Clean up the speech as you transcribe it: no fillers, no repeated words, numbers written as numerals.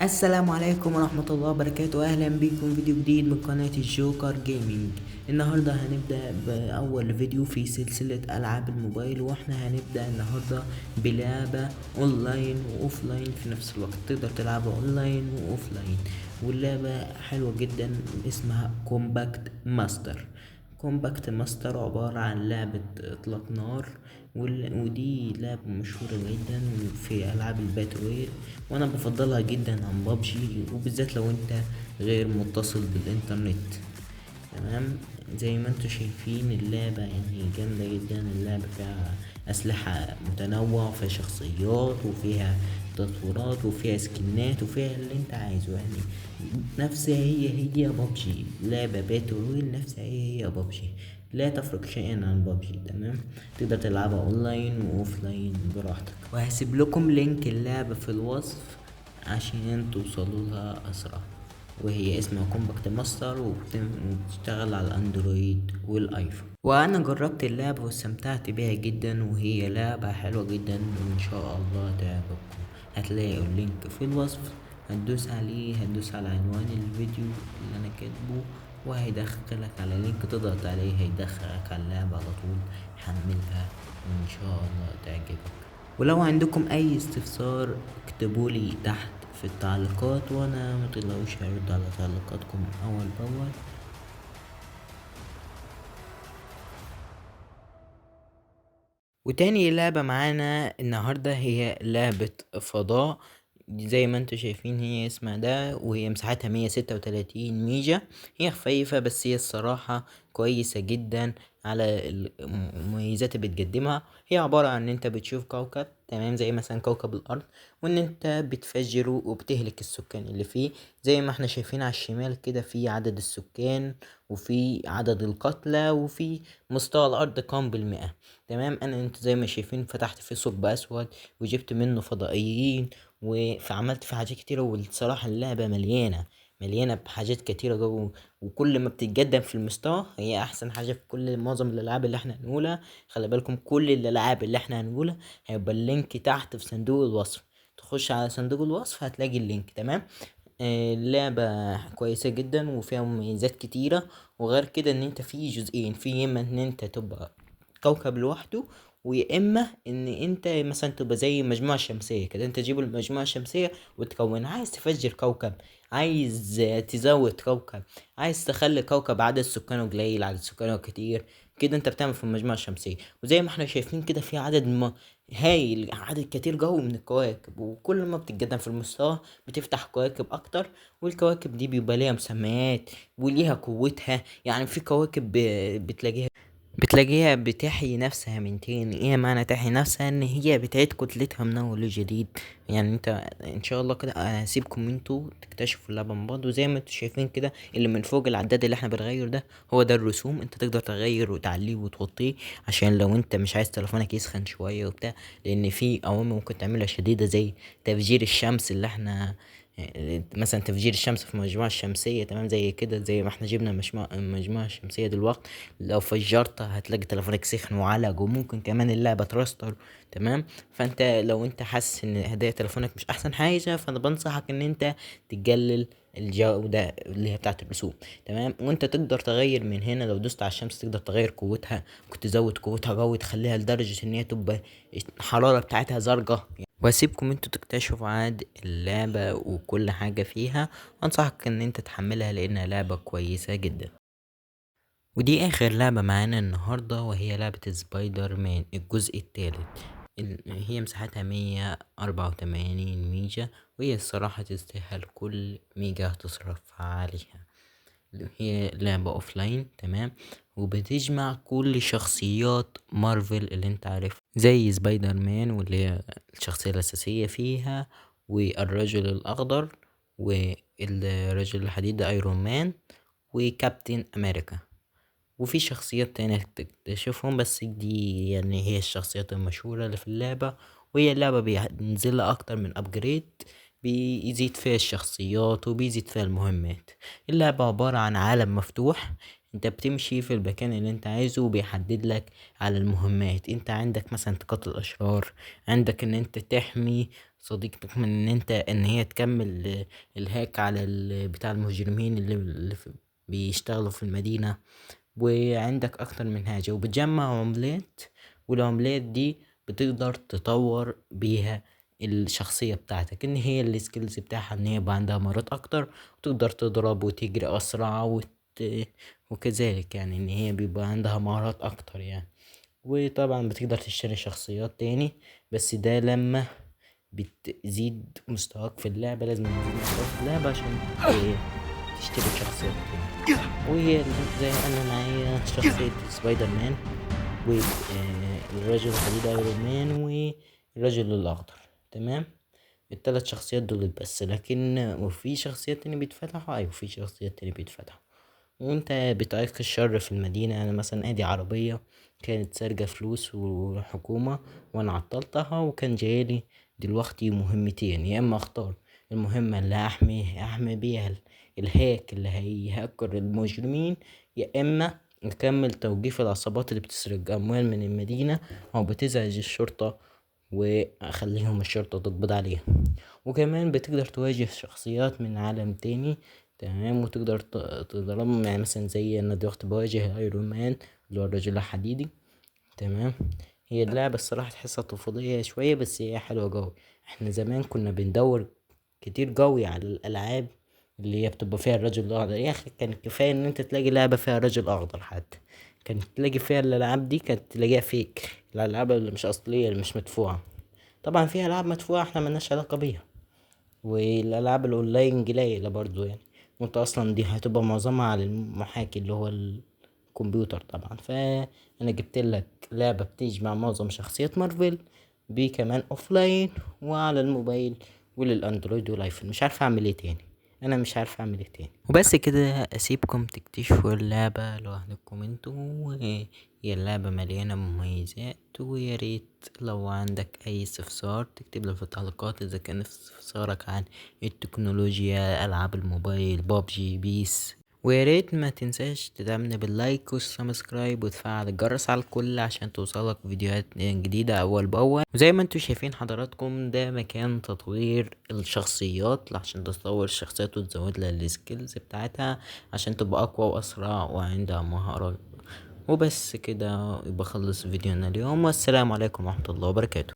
السلام عليكم ورحمة الله وبركاته. أهلا بكم فيديو جديد من قناة الجوكر جيمنج. النهاردة هنبدأ بأول فيديو في سلسلة ألعاب الموبايل، واحنا هنبدأ النهاردة بلعبة أونلاين وأوفلاين في نفس الوقت. تقدر تلعبها أونلاين وأوفلاين، واللعبة حلوة جدا، اسمها كومباكت ماستر. كومباكت ماستر عبارة عن لعبة إطلاق نار، ودي لعبة مشهورة جدا في ألعاب الباتل، وانا بفضلها جدا عن بابجي، وبالذات لو انت غير متصل بالانترنت. تمام. زي ما انتوا شايفين اللعبة يعني جامدة جدا. اللعبة فيها أسلحة متنوعة، وفيها شخصيات، وفيها تطويرات، وفيها سكنات، وفيها اللي انت عايزه يعني. نفسها هي بابجي، لعبة باتل رويال نفسها هي بابجي، لا تفرق شيئا عن بابجي. تمام. تقدر تلعبها اونلاين واوفلاين براحتك، وهسيب لكم لينك اللعبة في الوصف عشان توصلوا لها اسرع. وهي اسمها كومباكت ماستر، وبتشتغل على الاندرويد والايفون. وانا جربت اللعبة واستمتعت بيها جدا، وهي لعبة حلوة جدا، وان شاء الله تعجبكم. هتلاقوا اللينك في الوصف، هتدوس عليه، هتدوس على عنوان الفيديو اللي انا كاتبه، وهيدخلك على لينك تضغط عليه، هيدخلك على اللعبة على طول. حملها وان شاء الله تعجبك. ولو عندكم اي استفسار اكتبولي تحت في التعليقات، وانا متقلقوش هرد على تعليقاتكم اول باول. وتاني لعبة معانا النهاردة هي لعبة فضاء. زي ما انتوا شايفين هي اسمها ده، وهي مساحتها 136 ميجا. هي خفيفة بس هي الصراحة كويسة جدا على المميزات اللي بتقدمها. هي عبارة عن ان انت بتشوف كوكب، تمام، زي مثلا كوكب الارض، وان انت بتفجره وبتهلك السكان اللي فيه. زي ما احنا شايفين على الشمال كده في عدد السكان، وفي عدد القتلى، وفي مستوى الارض كام بالمئة. تمام. انت زي ما شايفين فتحت فيه ثقب اسود، وجبت منه فضائيين، فعملت فيه حاجات كتيرة. والصراحة اللعبة مليانة بحاجات كتيرة جوه. وكل ما بتتقدم في المستوى هي احسن حاجة في كل معظم الالعاب اللي احنا هنقولها. خلي بالكم كل الالعاب اللي احنا هنقولها هيبقى اللينك تحت في صندوق الوصف. تخش على صندوق الوصف هتلاقي اللينك. تمام. اللعبة كويسة جدا وفيها مميزات كتيرة. وغير كده ان انت في جزئين، في اما ان انت تبقى كوكب لوحده، ويا اما ان انت مثلا تبقى زي مجموعة شمسية كده. انت تجيب المجموعة الشمسية وتكون، عايز تفجر كوكب، عايز تزود كوكب، عايز تخلي كوكب عدد سكانه قليل عدد سكانه كتير، كده انت بتعمل في المجموعة الشمسية. وزي ما احنا شايفين كده في هايل، عدد كتير قوي من الكواكب. وكل ما بتتقدم في المستوى بتفتح كواكب اكتر، والكواكب دي بيبقى ليها مسميات وليها قوتها. يعني في كواكب بتلاقيها بتحيي نفسها من تاني. ايه معنى تحيي نفسها؟ ان هي بتعيد كتلتها من اول وجديد. يعني انت ان شاء الله كده هسيبكم انتوا تكتشفوا اللعبة من بعض. وزي ما انتوا شايفين كده اللي من فوق العداد اللي احنا بنغير ده هو ده الرسوم. انت تقدر تغير وتعليه وتوطيه عشان لو انت مش عايز تليفونك يسخن شوية وبتاع، لان في اوامر ممكن تعملها شديدة زي تفجير الشمس اللي احنا مثلا تفجير الشمس في المجموعة الشمسية. تمام. زي كده زي ما احنا جبنا المجموعة الشمسية دلوقتي، لو فجرتها هتلاقي تليفونك سخن وعلق، وممكن كمان اللعبة تراستر. تمام. فانت لو انت حاسس ان هدايا تليفونك مش احسن حاجة، فانا بنصحك ان انت تقلل الجودة اللي هي بتاعت الرسوم. تمام. وانت تقدر تغير من هنا، لو دوست على الشمس تقدر تغير قوتها، كنت تزود قوتها قوي، تخليها لدرجة ان هي تبقى الحرارة بتاعتها زرقاء. واسيبكم انتوا تكتشفوا عاد اللعبة وكل حاجة فيها. انصحك ان انت تحملها لانها لعبة كويسة جدا. ودي اخر لعبة معانا النهاردة، وهي لعبة سبايدر مان الجزء الثالث. هي مساحتها 184 ميجا، وهي الصراحة تستاهل كل ميجا هتصرف عليها. هي لعبة اوفلاين. تمام. وبتجمع كل شخصيات مارفل اللي انت عارف، زي سبايدر مان واللي هي الشخصية الأساسية فيها، والرجل الأخضر، والرجل الحديد ايرون مان، وكابتن أمريكا. وفي شخصيات تانية تكتشفهم، بس دي يعني هي الشخصيات المشهورة اللي في اللعبة. وهي اللعبة بينزلها أكتر من أبجريد، بيزيد فيها الشخصيات وبيزيد فيها المهمات. اللعبة عبارة عن عالم مفتوح. انت بتمشي في المكان اللي انت عايزه، وبيحدد لك على المهمات. انت عندك مثلا تقاتل الاشرار، عندك ان انت تحمي صديقتك من ان هي تكمل الهاك على بتاع المجرمين اللي بيشتغلوا في المدينة. وعندك اكتر من حاجة، وبتجمع عملات، والعملات دي بتقدر تطور بيها الشخصية بتاعتك، ان هي السكيلز بتاعها ان هي يبقى عندها مهارات اكتر، وتقدر تضرب وتجري اسرع وكذلك يعني ان هي بيبقى عندها مهارات اكتر يعني. وطبعا بتقدر تشتري شخصيات تاني، بس ده لما بتزيد مستواك في اللعبة. لازم تزيد مستواك في اللعبة عشان تشتري شخصيات تاني. وهي زي انا معايا شخصية سبايدر مان، والرجل الحديد ايرون مان، والرجل الاخضر. تمام، التلات شخصيات دول بس. لكن وفي شخصيات تانية بيتفتحوا، ايوه في شخصيات تانية بيتفتحوا. وانت بتعيق الشر في المدينة. يعني مثلا ادي عربية كانت سارقة فلوس وحكومة، وانا عطلتها، وكان جايلي دلوقتي مهمتين. يا اما اختار المهمة اللي احمي بيها الهاك اللي هيهكر المجرمين، يا اما نكمل توقيف العصابات اللي بتسرق اموال من المدينة او بتزعج الشرطة، واخليهم الشرطة تقبض عليها. وكمان بتقدر تواجه شخصيات من عالم تاني. تمام، وتقدر تضربهم. يعني مثلا زي انا دلوقتي بواجه ايرون مان اللي هو الرجل الحديدي. تمام، هي اللعبة الصراحة تحسها طفولية شوية، بس هي حلوة جوي. احنا زمان كنا بندور كتير جوي على الألعاب اللي هي بتبقى فيها الرجل الأخضر. يا أخي كان كفاية إن أنت تلاقي لعبة فيها رجل أخضر حتى. كانت تلاقي فيها الألعاب دي كانت تلاقيها فيك، الألعاب اللي مش أصلية اللي مش مدفوعة. طبعا فيها ألعاب مدفوعة احنا ملناش علاقة بيها، والالعاب الاونلاين قليلة برضو يعني. وانت اصلا دي هتبقى معظمها على المحاكي اللي هو الكمبيوتر طبعا. فانا جبت لك لعبة بتجمع معظم شخصيات مارفل، كمان اوفلاين وعلى الموبايل وللاندرويد والايفون. مش عارف اعمل ايه تاني، انا مش عارف اعمل ايه تاني. وبس كده، اسيبكم تكتشفوا اللعبة لوحدكم انتوا. هي اللعبة مليانة مميزات، ويا ريت لو عندك اي استفسار تكتب لي في التعليقات، اذا كان استفسارك عن التكنولوجيا، العاب الموبايل، بابجي، بيس. ويا ريت ما تنساش تدعمنا باللايك والسبسكرايب وتفعل الجرس على الكل عشان توصلك فيديوهات جديدة اول باول. وزي ما انتوا شايفين حضراتكم، ده مكان تطوير الشخصيات عشان تطور الشخصيات وتزود لها السكيلز بتاعتها عشان تبقى اقوى واسرع وعندها مهارات. وبس كده يبقى خلص فيديونا اليوم، والسلام عليكم ورحمة الله وبركاته.